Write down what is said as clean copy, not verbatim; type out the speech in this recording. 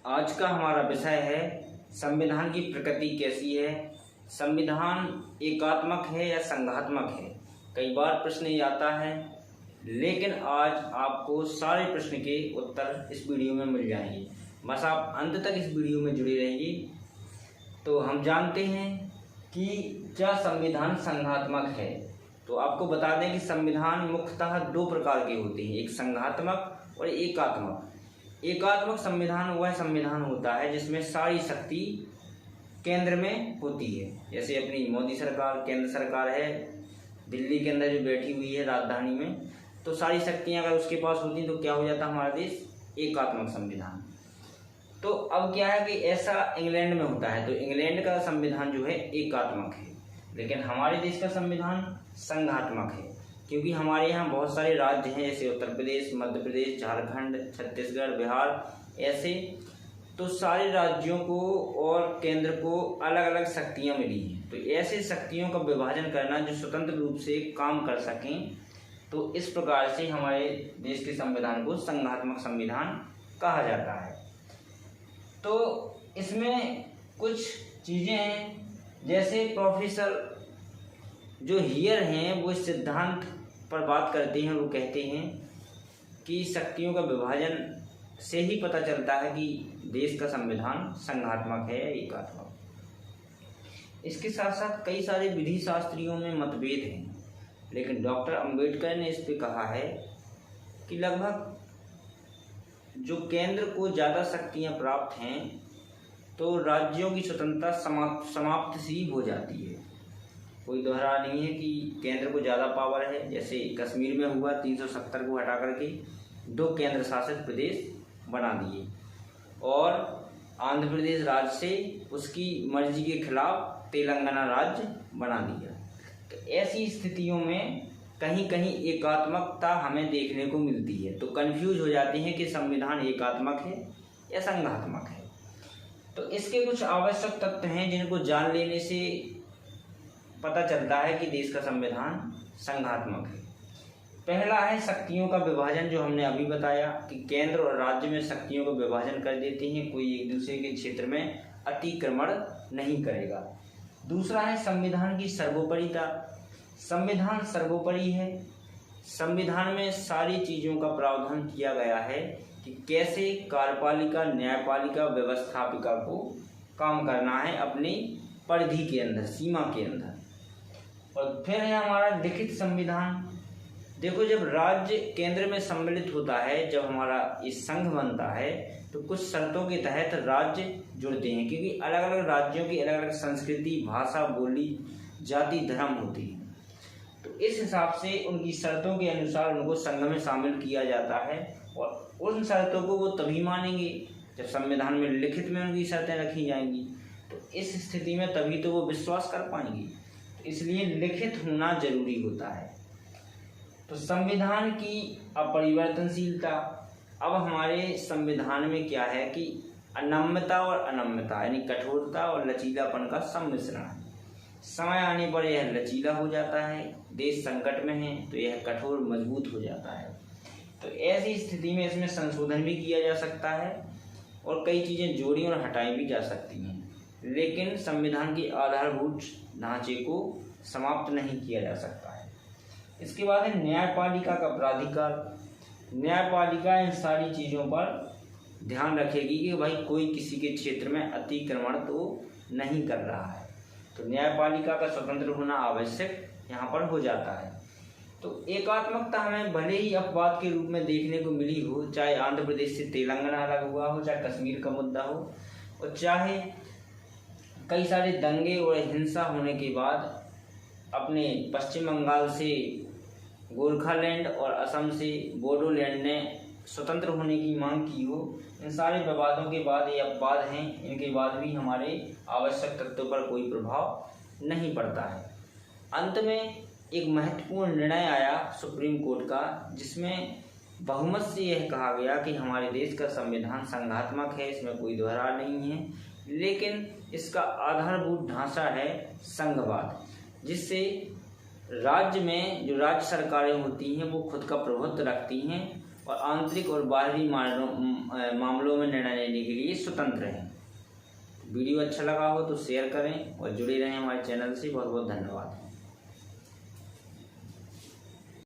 आज का हमारा विषय है संविधान की प्रकृति कैसी है। संविधान एकात्मक है या संघात्मक है। कई बार प्रश्न ये आता है, लेकिन आज आपको सारे प्रश्न के उत्तर इस वीडियो में मिल जाएंगे। बस आप अंत तक इस वीडियो में जुड़े रहिए। तो हम जानते हैं कि क्या संविधान संघात्मक है। तो आपको बता दें कि संविधान मुख्यतः दो प्रकार के होते हैं, एक संघात्मक और एकात्मक। एकात्मक संविधान वह संविधान होता है जिसमें सारी शक्ति केंद्र में होती है। जैसे अपनी मोदी सरकार केंद्र सरकार है, दिल्ली के अंदर जो बैठी हुई है राजधानी में, तो सारी शक्तियां अगर उसके पास होती तो क्या हो जाता हमारा देश, एकात्मक संविधान। तो अब क्या है कि ऐसा इंग्लैंड में होता है, तो इंग्लैंड का संविधान जो है एकात्मक है, लेकिन हमारे देश का संविधान संघात्मक है। क्योंकि हमारे यहाँ बहुत सारे राज्य हैं, जैसे उत्तर प्रदेश, मध्य प्रदेश, झारखंड, छत्तीसगढ़, बिहार, ऐसे तो सारे राज्यों को और केंद्र को अलग अलग शक्तियाँ मिली हैं। तो ऐसे शक्तियों का विभाजन करना जो स्वतंत्र रूप से काम कर सकें, तो इस प्रकार से हमारे देश के संविधान को संघात्मक संविधान कहा जाता है। तो इसमें कुछ चीज़ें हैं, जैसे प्रोफेसर जो हियर हैं वो इस सिद्धांत पर बात करते हैं। वो कहते हैं कि शक्तियों का विभाजन से ही पता चलता है कि देश का संविधान संघात्मक है या एकात्मक। इसके साथ साथ कई सारे विधि शास्त्रियों में मतभेद हैं, लेकिन डॉक्टर अंबेडकर ने इस पे कहा है कि लगभग जो केंद्र को ज़्यादा शक्तियाँ प्राप्त हैं तो राज्यों की स्वतंत्रता समाप्त सी हो जाती है। कोई दोहरा नहीं है कि केंद्र को ज़्यादा पावर है। जैसे कश्मीर में हुआ, 370 को हटा करके 2 केंद्र शासित प्रदेश बना दिए, और आंध्र प्रदेश राज्य से उसकी मर्जी के खिलाफ तेलंगाना राज्य बना दिया। तो ऐसी स्थितियों में कहीं कहीं एकात्मकता हमें देखने को मिलती है, तो कंफ्यूज हो जाते हैं कि संविधान एकात्मक है या संघात्मक है। तो इसके कुछ आवश्यक तत्व हैं जिनको जान लेने से पता चलता है कि देश का संविधान संघात्मक है। पहला है शक्तियों का विभाजन, जो हमने अभी बताया कि केंद्र और राज्य में शक्तियों का विभाजन कर देते हैं, कोई एक दूसरे के क्षेत्र में अतिक्रमण नहीं करेगा। दूसरा है संविधान की सर्वोपरिता। संविधान सर्वोपरि है। संविधान में सारी चीज़ों का प्रावधान किया गया है कि कैसे कार्यपालिका, न्यायपालिका, व्यवस्थापिका को काम करना है अपनी परिधि के अंदर, सीमा के अंदर। और फिर है हमारा लिखित संविधान। देखो, जब राज्य केंद्र में सम्मिलित होता है, जब हमारा ये संघ बनता है, तो कुछ शर्तों के तहत राज्य जुड़ते हैं, क्योंकि अलग अलग राज्यों की अलग अलग संस्कृति, भाषा, बोली, जाति, धर्म होती है। तो इस हिसाब से उनकी शर्तों के अनुसार उनको संघ में शामिल किया जाता है, और उन शर्तों को वो तभी मानेंगे जब संविधान में लिखित में उनकी शर्तें रखी जाएंगी। तो इस स्थिति में तभी तो वो विश्वास कर पाएंगे। इसलिए लिखित होना जरूरी होता है। तो संविधान की अपरिवर्तनशीलता। अब हमारे संविधान में क्या है कि अनम्यता और अनम्यता, यानी कठोरता और लचीलापन का सम्मिश्रण है। समय आने पर यह लचीला हो जाता है, देश संकट में है तो यह कठोर मजबूत हो जाता है। तो ऐसी स्थिति में इसमें संशोधन भी किया जा सकता है और कई चीज़ें जोड़ी और हटाई भी जा सकती हैं, लेकिन संविधान की आधारभूत ढांचे को समाप्त नहीं किया जा सकता है। इसके बाद है न्यायपालिका का प्राधिकार। न्यायपालिका इन सारी चीज़ों पर ध्यान रखेगी कि भाई कोई किसी के क्षेत्र में अतिक्रमण तो नहीं कर रहा है। तो न्यायपालिका का स्वतंत्र होना आवश्यक यहाँ पर हो जाता है। तो एकात्मकता हमें भले ही अपवाद के रूप में देखने को मिली हो, चाहे आंध्र प्रदेश से तेलंगाना अलग हुआ हो, चाहे कश्मीर का मुद्दा हो, और चाहे कई सारे दंगे और हिंसा होने के बाद अपने पश्चिम बंगाल से गोरखालैंड और असम से बोडोलैंड ने स्वतंत्र होने की मांग की हो। इन सारे विवादों के बाद ये अपवाद हैं, इनके बाद भी हमारे आवश्यक तत्वों पर कोई प्रभाव नहीं पड़ता है। अंत में एक महत्वपूर्ण निर्णय आया सुप्रीम कोर्ट का, जिसमें बहुमत से यह कहा गया कि हमारे देश का संविधान संघात्मक है, इसमें कोई दोहरा नहीं है, लेकिन इसका आधारभूत ढांचा है संघवाद, जिससे राज्य में जो राज्य सरकारें होती हैं वो खुद का प्रभुत्व रखती हैं और आंतरिक और बाहरी मामलों में निर्णय लेने के लिए स्वतंत्र हैं। वीडियो अच्छा लगा हो तो शेयर करें और जुड़े रहें हमारे चैनल से। बहुत बहुत धन्यवाद।